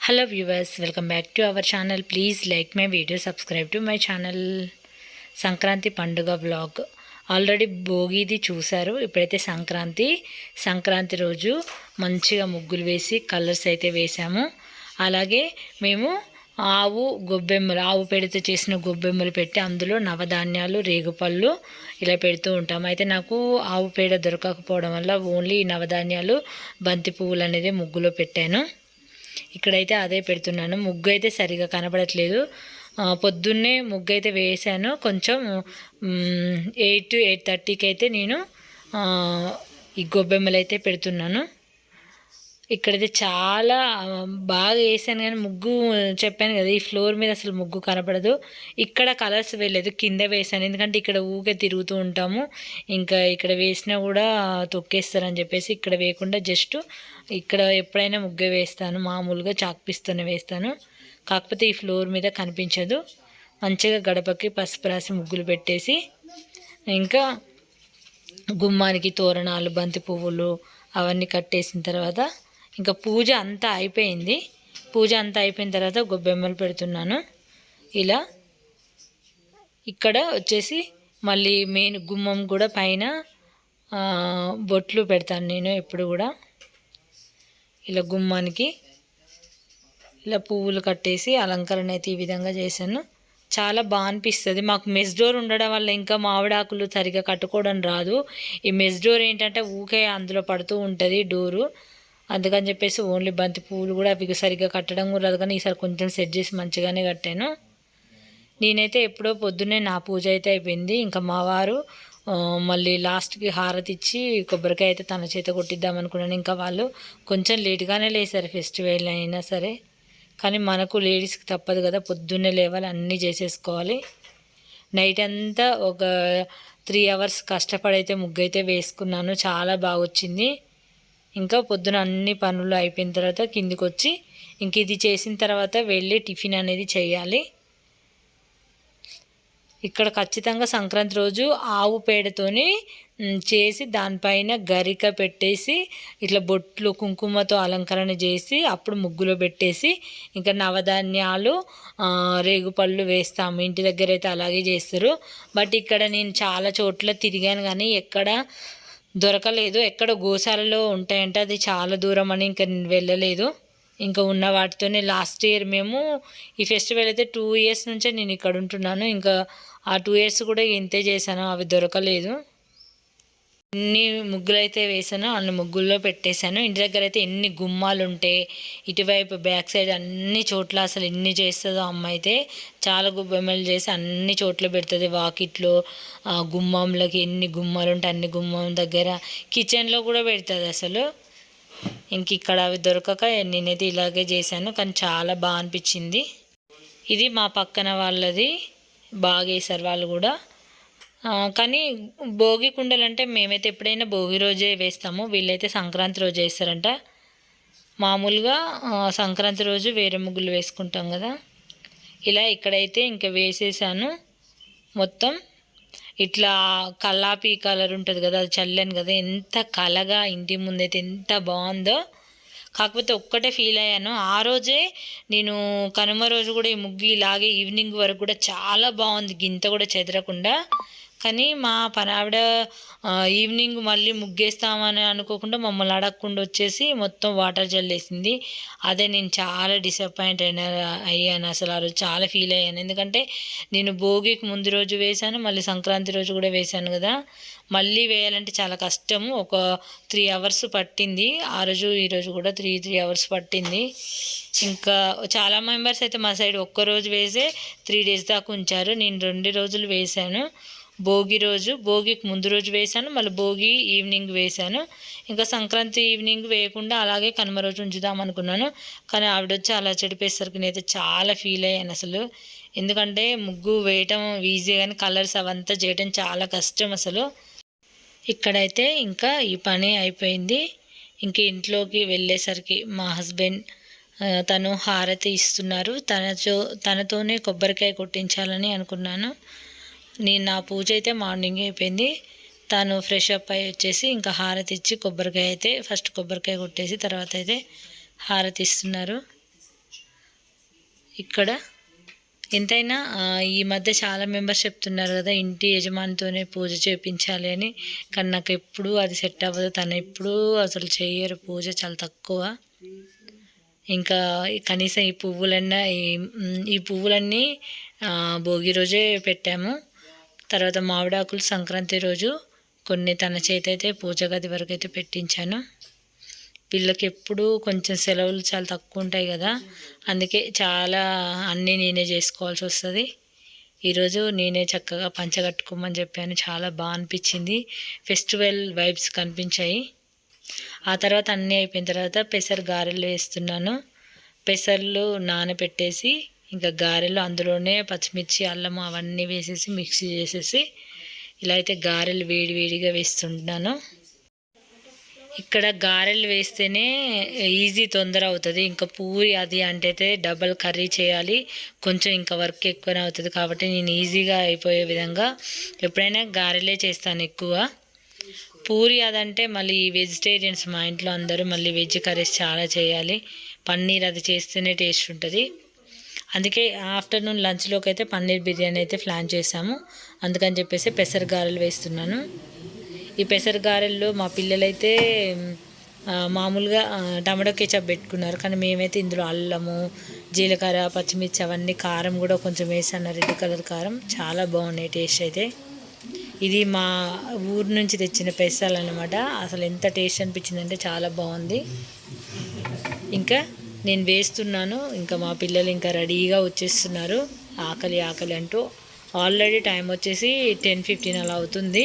Hello viewers, welcome back to our channel. Please like my video, subscribe to my channel. Sankranti పండుగ vlog already భోగిది చూశారు. ఇప్పుడైతే సంక్రాంతి రోజు మంచిగా ముగ్గులు వేసి కలర్స్ అయితే వేసాము. అలాగే మేము ఆవు పేడతో చేసిన గొబ్బెమ్మలు పెట్టి అందులో నవధాన్యాలు, రేగుపళ్ళు ఇలా పెడుతూ ఉంటాము. అయితే నాకు ఆవు పేడ దొరకకపోవడం వల్ల ఓన్లీ నవధాన్యాలు, బంతి పువ్వులు అనేది ముగ్గులో పెట్టాను. ఇక్కడైతే అదే పెడుతున్నాను. ముగ్గు అయితే సరిగా కనబడట్లేదు. పొద్దున్నే ముగ్గు అయితే వేసాను. కొంచెం 8 to 8:30కి అయితే నేను ఈ గొబ్బెమ్మలు అయితే పెడుతున్నాను. ఇక్కడైతే చాలా బాగా వేసాను, కానీ ముగ్గు చెప్పాను కదా, ఈ ఫ్లోర్ మీద అసలు ముగ్గు కనపడదు. ఇక్కడ కలర్స్ వేయలేదు, కింద వేసాను. ఎందుకంటే ఇక్కడ ఊకే తిరుగుతూ ఉంటాము, ఇంకా ఇక్కడ వేసినా కూడా తొక్కేస్తారని చెప్పేసి ఇక్కడ వేయకుండా జస్ట్ ఇక్కడ ఎప్పుడైనా ముగ్గు వేస్తాను, మామూలుగా చాక్పీస్తోనే వేస్తాను. కాకపోతే ఈ ఫ్లోర్ మీద కనిపించదు. మంచిగా గడపకి పసుపు రాసి ముగ్గులు పెట్టేసి ఇంకా గుమ్మానికి తోరణాలు, బంతి పువ్వులు అవన్నీ కట్టేసిన తర్వాత ఇంకా పూజ అంతా అయిపోయింది. పూజ అంతా అయిపోయిన తర్వాత గొబ్బెమ్మలు పెడుతున్నాను. ఇలా ఇక్కడ వచ్చేసి మళ్ళీ మెయిన్ గుమ్మం కూడా పైన బొట్లు పెడతాను నేను ఎప్పుడు కూడా. ఇలా గుమ్మానికి ఇలా పువ్వులు కట్టేసి అలంకరణ అయితే ఈ విధంగా చేశాను. చాలా బాగా అనిపిస్తుంది. మాకు మెస్ డోర్ ఉండడం వల్ల ఇంకా మామిడాకులు సరిగా కట్టుకోవడం రాదు. ఈ మెస్ డోర్ ఏంటంటే ఊకే అందులో పడుతూ ఉంటుంది డోరు. అందుకని చెప్పేసి ఓన్లీ బంతి పువ్వులు కూడా అవి సరిగ్గా కట్టడం కూడా రాదు, కానీ ఈసారి కొంచెం సెట్ చేసి మంచిగానే కట్టాను. నేనైతే ఎప్పుడో పొద్దున్నే నా పూజ అయితే అయిపోయింది. ఇంకా మా వారు మళ్ళీ లాస్ట్కి హారతి ఇచ్చి కొబ్బరికాయ అయితే తన చేత కొట్టిద్దాం అనుకున్నాను. ఇంకా వాళ్ళు కొంచెం లేట్గానే లేసారు, ఫెస్టివల్ అయినా సరే. కానీ మనకు లేడీస్కి తప్పదు కదా, పొద్దున్నే లేవాలి, అన్నీ చేసేసుకోవాలి. నైట్ అంతా ఒక 3 hours కష్టపడైతే ముగ్గు అయితే వేసుకున్నాను. చాలా బాగా వచ్చింది. ఇంకా పొద్దున అన్ని పనులు అయిపోయిన తర్వాత కిందికి వచ్చి ఇంక ఇది చేసిన తర్వాత వెళ్ళి టిఫిన్ అనేది చేయాలి. ఇక్కడ ఖచ్చితంగా సంక్రాంతి రోజు ఆవు పేడతోని చేసి దానిపైన గరిక పెట్టేసి ఇట్లా బొట్లు కుంకుమతో అలంకరణ చేసి అప్పుడు ముగ్గులో పెట్టేసి ఇంకా నవధాన్యాలు, రేగుపళ్ళు వేస్తాము. ఇంటి దగ్గర అయితే అలాగే చేస్తారు. బట్ ఇక్కడ నేను చాలా చోట్ల తిరిగాను కానీ ఎక్కడ దొరకలేదు. ఎక్కడ గోశాలలో ఉంటాయంటే అది చాలా దూరం అని ఇంకా వెళ్ళలేదు. ఇంకా ఉన్న వాటితోనే లాస్ట్ ఇయర్ మేము ఈ ఫెస్టివల్ అయితే 2 years నుంచే నేను ఇక్కడ ఉంటున్నాను. ఇంకా ఆ 2 years కూడా ఇంతే చేశాను, అవి దొరకలేదు. ఎన్ని ముగ్గులు అయితే వేసానో అన్ని ముగ్గుల్లో పెట్టేశాను. ఇంటి దగ్గర అయితే ఎన్ని గుమ్మాలు ఉంటే ఇటువైపు బ్యాక్ సైడ్ అన్ని చోట్ల అసలు ఎన్ని చేస్తుందో అమ్మ అయితే. చాలా గొబ్బెమ్మలు చేసి అన్ని చోట్ల పెడుతుంది. వాకిట్లో, గుమ్మంలోకి ఎన్ని గుమ్మాలు ఉంటే అన్ని గుమ్మం దగ్గర, కిచెన్లో కూడా పెడుతుంది అసలు. ఇంక ఇక్కడ అవి దొరకక నేనైతే ఇలాగే చేశాను, కానీ చాలా బాగా అనిపించింది. ఇది మా పక్కన వాళ్ళది, బాగా వేశారు వాళ్ళు కూడా. కానీ భోగి కుండలు అంటే మేమైతే ఎప్పుడైనా భోగి రోజే వేస్తాము, వీళ్ళైతే సంక్రాంతి రోజు వేస్తారంట. మామూలుగా సంక్రాంతి రోజు వేరే ముగ్గులు వేసుకుంటాం కదా. ఇలా ఇక్కడైతే ఇంకా వేసేసాను మొత్తం. ఇట్లా కల్లాపి కలర్ ఉంటుంది కదా, అది చల్లాను కదా, ఎంత కలగా ఇంటి ముందైతే ఎంత బాగుందో. కాకపోతే ఒక్కటే ఫీల్ అయ్యాను, ఆ రోజే నేను కనుమ రోజు కూడా ఈ ముగ్గు ఇలాగే ఈవినింగ్ వరకు కూడా చాలా బాగుంది, గింత కూడా చెదరకుండా. కానీ మా పనావిడ ఈవినింగ్ మళ్ళీ ముగ్గేస్తామని అనుకోకుండా మమ్మల్ని అడగకుండా వచ్చేసి మొత్తం వాటర్ జల్లేసింది. అదే నేను చాలా డిసప్పాయింట్ అయ్యాను అసలు. ఆ రోజు చాలా ఫీల్ అయ్యాను. ఎందుకంటే నేను భోగికి ముందు రోజు వేశాను, మళ్ళీ సంక్రాంతి రోజు కూడా వేశాను కదా. మళ్ళీ వేయాలంటే చాలా కష్టము. ఒక 3 hours పట్టింది ఆ రోజు, ఈరోజు కూడా 3 hours పట్టింది. ఇంకా చాలా మెంబర్స్ అయితే మా సైడ్ ఒక్కరోజు వేసే 3 days దాకా ఉంచారు. నేను 2 రోజులు వేశాను. భోగి రోజు, భోగికి ముందు రోజు వేశాను, మళ్ళీ భోగి ఈవినింగ్ వేశాను. ఇంకా సంక్రాంతి ఈవినింగ్ వేయకుండా అలాగే కనుమ రోజు ఉంచుదాం అనుకున్నాను. కానీ ఆవిడ వచ్చి అలా చెడిపేసరికి నేనైతే చాలా ఫీల్ అయ్యాను అసలు. ఎందుకంటే ముగ్గు వేయటం ఈజీ, కానీ కలర్స్ అవంతా చేయటం చాలా కష్టం అసలు. ఇక్కడైతే ఇంకా ఈ పని అయిపోయింది. ఇంక ఇంట్లోకి వెళ్ళేసరికి మా హస్బెండ్ తను హారతి ఇస్తున్నారు. తనతోనే కొబ్బరికాయ కొట్టించాలని అనుకున్నాను. నా పూజ అయితే మార్నింగ్ అయిపోయింది. తను ఫ్రెష్ అప్ అయ్యి వచ్చేసి ఇంకా హారతి ఇచ్చి కొబ్బరికాయ అయితే ఫస్ట్ కొబ్బరికాయ కొట్టేసి తర్వాత అయితే హారతి ఇస్తున్నారు. ఇక్కడ ఎంతైనా ఈ మధ్య చాలా మెంబర్స్ చెప్తున్నారు కదా ఇంటి యజమానితోనే పూజ చేయించాలి అని, కానీ నాకు ఎప్పుడూ అది సెట్ అవ్వదు. తను ఎప్పుడూ అసలు చేయరు పూజ, చాలా తక్కువ. ఇంకా కనీసం ఈ పువ్వులన్నీ భోగి రోజే పెట్టాము. తర్వాత మామిడాకులు సంక్రాంతి రోజు కొన్ని తన చేతి అయితే పూజ గది వరకు అయితే పెట్టించాను. వీళ్ళకి ఎప్పుడూ కొంచెం సెలవులు చాలా తక్కువ ఉంటాయి కదా, అందుకే చాలా అన్నీ నేనే చేసుకోవాల్సి వస్తుంది. ఈరోజు నేనే చక్కగా పంచ కట్టుకోమని చెప్పాను, చాలా బాగా అనిపించింది. ఫెస్టివల్ వైబ్స్ కనిపించాయి. ఆ తర్వాత అన్నీ అయిపోయిన తర్వాత పెసర గారెలు వేస్తున్నాను. పెసర్లు నానబెట్టేసి ఇంకా గారెలు అందులోనే పచ్చిమిర్చి అల్లం అవన్నీ వేసేసి మిక్సీ చేసేసి ఇలా అయితే గారెలు వేడివేడిగా వేస్తున్నాను. ఇక్కడ గారెలు వేస్తేనే ఈజీ, తొందర అవుతుంది. ఇంకా పూరి అది అంటే డబల్ కర్రీ చేయాలి, కొంచెం ఇంకా వర్క్ ఎక్కువనే అవుతుంది. కాబట్టి నేను ఈజీగా అయిపోయే విధంగా ఎప్పుడైనా గారెలే చేస్తాను ఎక్కువ. పూరి అదంటే మళ్ళీ వెజిటేరియన్స్ మా ఇంట్లో అందరూ మళ్ళీ వెజ్ కర్రీస్ చాలా చేయాలి. పన్నీర్ అది చేస్తేనే టేస్ట్ ఉంటుంది. అందుకే ఆఫ్టర్నూన్ లంచ్లోకి అయితే పన్నీర్ బిర్యానీ అయితే ప్లాన్ చేసాము. అందుకని చెప్పేసి పెసర గారెలు వేస్తున్నాను. ఈ పెసర గారెల్లో మా పిల్లలైతే మామూలుగా టమాటో కేచప్ పెట్టుకున్నారు, కానీ మేమైతే ఇందులో అల్లము, జీలకర్ర, పచ్చిమిర్చి అవన్నీ కారం కూడా కొంచెం వేసాను, రెడ్ కలర్ కారం. చాలా బాగున్నాయి టేస్ట్ అయితే. ఇది మా ఊరు నుంచి తెచ్చిన పెసలు అనమాట. అసలు ఎంత టేస్ట్ అనిపించిందంటే చాలా బాగుంది. ఇంకా నేను వేస్తున్నాను, ఇంకా మా పిల్లలు ఇంకా రెడీగా వచ్చేస్తున్నారు ఆకలి ఆకలి అంటూ. ఆల్రెడీ టైం వచ్చేసి 10:15 అలా అవుతుంది.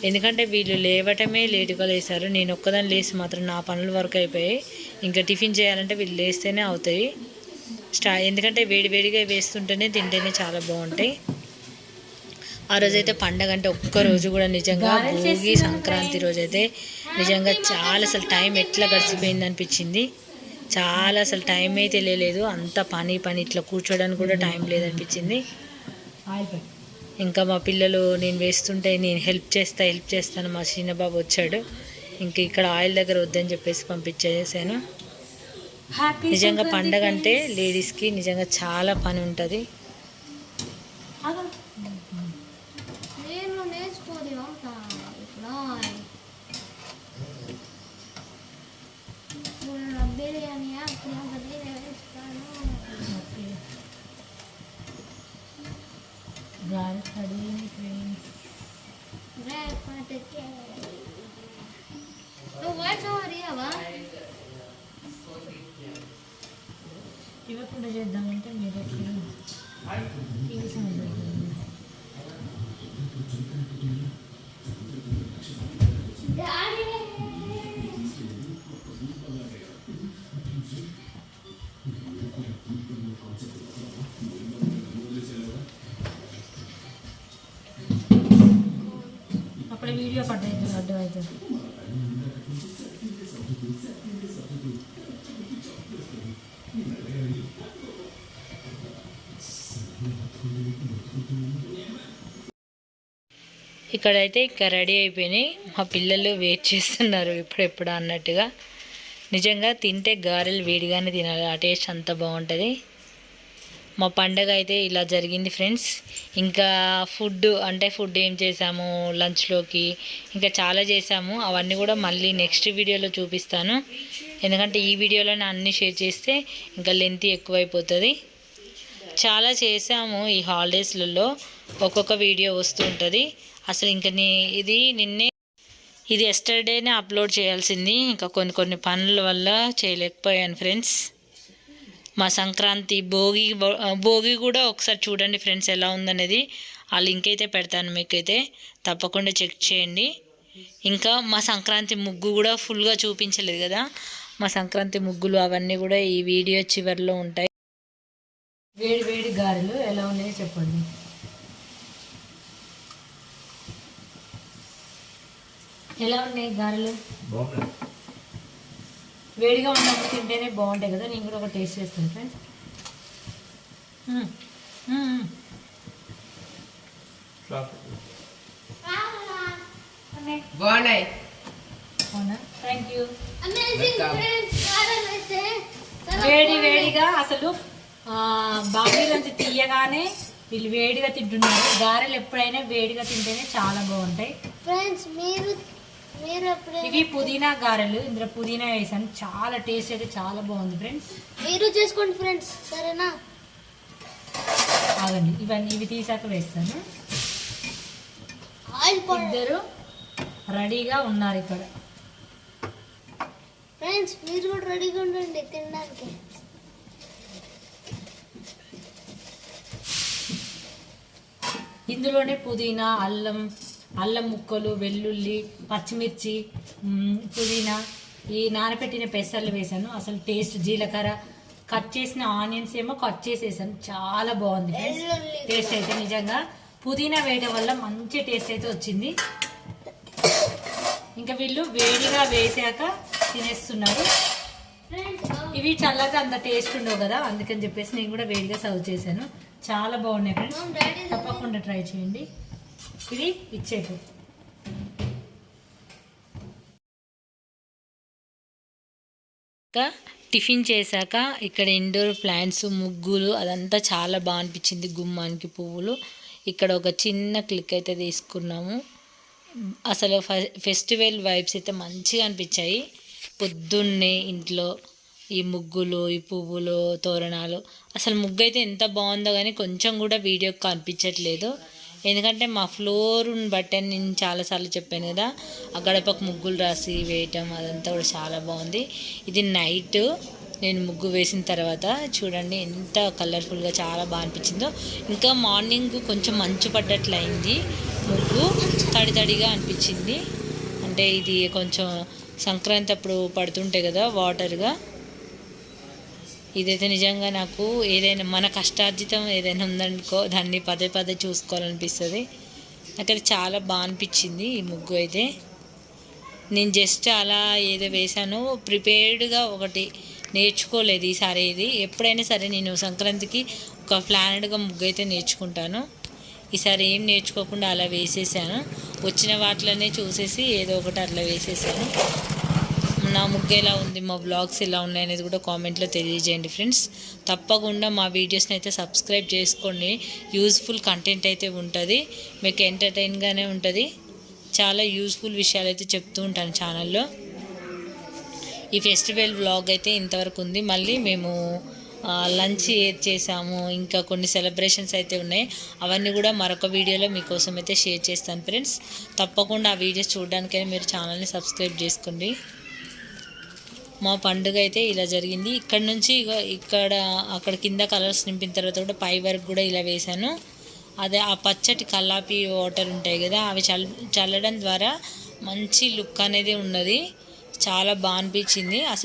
ఎందుకంటే వీళ్ళు లేవటమే లేటుగా లేసారు. నేను ఒక్కదాన్ని లేసి మాత్రం నా పనుల వరకు అయిపోయాయి. ఇంకా టిఫిన్ చేయాలంటే వీళ్ళు లేస్తేనే అవుతాయి. ఎందుకంటే వేడివేడిగా వేస్తుంటేనే తింటేనే చాలా బాగుంటాయి. ఆ రోజైతే పండగ అంటే ఒక్కరోజు కూడా నిజంగా భోగి సంక్రాంతి రోజైతే నిజంగా చాలా అసలు టైం ఎట్లా గడిచిపోయింది అనిపించింది. చాలా అసలు టైం అయితే తెలియలేదు. అంత పని ఇట్లా కూర్చోడానికి కూడా టైం లేదనిపించింది. ఇంకా మా పిల్లలు నేను వేస్తుంటే నేను హెల్ప్ చేస్తాను. మా చిన్నబాబు వచ్చాడు, ఇంక ఇక్కడ ఆయిల్ దగ్గర వద్దని చెప్పేసి పంపించేసాను. నిజంగా పండగ అంటే లేడీస్కి నిజంగా చాలా పని ఉంటుంది. ఇవ్వకుండా చేద్దామంటే మీరు అప్పుడే వీడియో కట్ అవుతుంది, అడ్డం అవుతుంది. ఇక్కడైతే ఇంకా రెడీ అయిపోయినాయి. మా పిల్లలు వెయిట్ చేస్తున్నారు ఎప్పుడెప్పుడు అన్నట్టుగా. నిజంగా తింటే గారెలు వేడిగానే తినాలి, ఆ టేస్ట్ అంత బాగుంటుంది. మా పండగ అయితే ఇలా జరిగింది ఫ్రెండ్స్. ఇంకా ఫుడ్ ఏం చేసాము లంచ్లోకి, ఇంకా చాలా చేసాము. అవన్నీ కూడా మళ్ళీ నెక్స్ట్ వీడియోలో చూపిస్తాను. ఎందుకంటే ఈ వీడియోలోనే అన్నీ షేర్ చేస్తే ఇంకా లెంత్ ఎక్కువైపోతుంది. చాలా చేసాము ఈ హాలిడేస్లలో, ఒక్కొక్క వీడియో వస్తూ ఉంటుంది. అసలు ఇంకా ఇది ఎస్టర్డేనే అప్లోడ్ చేయాల్సింది, ఇంకా కొన్ని పనుల వల్ల చేయలేకపోయాను ఫ్రెండ్స్. మా సంక్రాంతి భోగి కూడా ఒకసారి చూడండి ఫ్రెండ్స్ ఎలా ఉందనేది. ఆ లింక్ అయితే పెడతాను, మీకైతే తప్పకుండా చెక్ చేయండి. ఇంకా మా సంక్రాంతి ముగ్గు కూడా ఫుల్గా చూపించలేదు కదా, మా సంక్రాంతి ముగ్గులు అవన్నీ కూడా ఈ వీడియో చివరిలో ఉంటాయి. వేడి గారెలు ఎలా ఉన్నాయో చెప్పండి. ఎలా ఉన్నాయి గారెలు? వేడిగా ఉన్నప్పుడు తింటేనే బాగుంటాయి కదా. నేను కూడా ఒక టేస్ట్ చేస్తాను ఫ్రెండ్స్. బాగున్నాయి. అవునా, థ్యాంక్ యూ. వేడిగా అసలు బాంబీలోంచి తీయగానే వీళ్ళు వేడిగా తింటున్నారు. గారెలు ఎప్పుడైనా వేడిగా తింటేనే చాలా బాగుంటాయి ఫ్రెండ్స్. ఇవి పుదీనా గారెలు, ఇందులో పుదీనా వేసాను. చాలా టేస్ట్ అయితే చాలా బాగుంది ఫ్రెండ్స్. మీరు చేసుకోండి ఫ్రెండ్స్, సరేనా? ఆగండి, ఇవి తీసాక వేస్తాను. ఇద్దరు రెడీగా ఉన్నారు ఇక్కడ. ఫ్రెండ్స్ మీరు కూడా రెడీగా ఉండండి తినడానికి. ఇందులోనే పుదీనా, అల్లం ముక్కలు, వెల్లుల్లి, పచ్చిమిర్చి, పుదీనా, ఈ నానబెట్టిన పెసర్లు వేసాను. అసలు టేస్ట్, జీలకర్ర, కట్ చేసిన ఆనియన్స్ ఏమో కట్ చేసేసాను. చాలా బాగుంది టేస్ట్ అయితే. నిజంగా పుదీనా వేయడం వల్ల మంచి టేస్ట్ అయితే వచ్చింది. ఇంకా వీళ్ళు వేడిగా వేసాక తినేస్తున్నారు. ఇవి చల్లగా అంత టేస్ట్ ఉండవు కదా, అందుకని చెప్పేసి నేను కూడా వేడిగా సర్వ్ చేశాను. చాలా బాగున్నాయి ఫ్రెండ్స్, తప్పకుండా ట్రై చేయండి. ఇది ఇచ్చేపు. ఇంకా టిఫిన్ చేశాక ఇక్కడ ఇండోర్ ప్లాంట్స్, ముగ్గులు, అదంతా చాలా బాగా అనిపించింది. గుమ్మానికి పువ్వులు, ఇక్కడ ఒక చిన్న క్లిక్ అయితే తీసుకున్నాము. అసలు ఫెస్టివల్ వైబ్స్ అయితే మంచిగా అనిపించాయి. పొద్దున్నే ఇంట్లో ఈ ముగ్గులు, ఈ పువ్వులు, తోరణాలు, అసలు ముగ్గు అయితే ఎంత బాగుందో కానీ కొంచెం కూడా వీడియోకి కనిపించట్లేదు. ఎందుకంటే మా ఫ్లోర్ని బట్టి నేను చాలాసార్లు చెప్పాను కదా, ఆ గడపకు ముగ్గులు రాసి వేయటం అదంతా కూడా చాలా బాగుంది. ఇది నైట్ నేను ముగ్గు వేసిన తర్వాత చూడండి ఎంత కలర్ఫుల్గా చాలా బాగా అనిపించిందో. ఇంకా మార్నింగ్ కొంచెం మంచు పడ్డట్లు అయింది, ముగ్గు తడిగా అనిపించింది. అంటే ఇది కొంచెం సంక్రాంతి అప్పుడు పడుతుంటాయి కదా వాటర్గా. ఇదైతే నిజంగా నాకు ఏదైనా మన కష్టార్జితం ఏదైనా ఉందనుకో దాన్ని పదే చూసుకోవాలనిపిస్తుంది. నాకైతే చాలా బాగా అనిపించింది ఈ ముగ్గు అయితే. నేను జస్ట్ అలా ఏదో వేశాను, ప్రిపేర్డ్గా ఒకటి నేర్చుకోలేదు ఈసారి. ఇది ఎప్పుడైనా సరే నేను సంక్రాంతికి ఒక ప్లానెడ్గా ముగ్గు అయితే నేర్చుకుంటాను. ఈసారి ఏం నేర్చుకోకుండా అలా వేసేసాను. వచ్చిన వాటిలోనే చూసేసి ఏదో ఒకటి అట్లా వేసేసాను. నా ముగ్గు ఎలా ఉంది, మా బ్లాగ్స్ ఎలా ఉన్నాయి అనేది కూడా కామెంట్లో తెలియజేయండి ఫ్రెండ్స్. తప్పకుండా మా వీడియోస్ని అయితే సబ్స్క్రైబ్ చేసుకోండి. యూజ్ఫుల్ కంటెంట్ అయితే ఉంటుంది, మీకు ఎంటర్టైన్గానే ఉంటుంది. చాలా యూజ్ఫుల్ విషయాలు అయితే చెప్తూ ఉంటాను ఛానల్లో. ఈ ఫెస్టివల్ వ్లాగ్ అయితే ఇంతవరకు ఉంది. మళ్ళీ మేము లంచ్ ఏది చేసాము, ఇంకా కొన్ని సెలబ్రేషన్స్ అయితే ఉన్నాయి, అవన్నీ కూడా మరొక వీడియోలో మీకోసం అయితే షేర్ చేస్తాను ఫ్రెండ్స్. తప్పకుండా ఆ వీడియోస్ చూడడానికైనా మీరు ఛానల్ని సబ్స్క్రైబ్ చేసుకోండి. మా పండుగ అయితే ఇలా జరిగింది. ఇక్కడ నుంచి అక్కడ కింద కలర్స్ నింపిన తర్వాత కూడా పై వరకు కూడా ఇలా వేశాను. అదే ఆ పచ్చటి కల్లాపి వాటర్ ఉంటాయి కదా, అవి చల్లడం ద్వారా మంచి లుక్ అనేది ఉన్నది. చాలా బాగా అనిపించింది అసలు.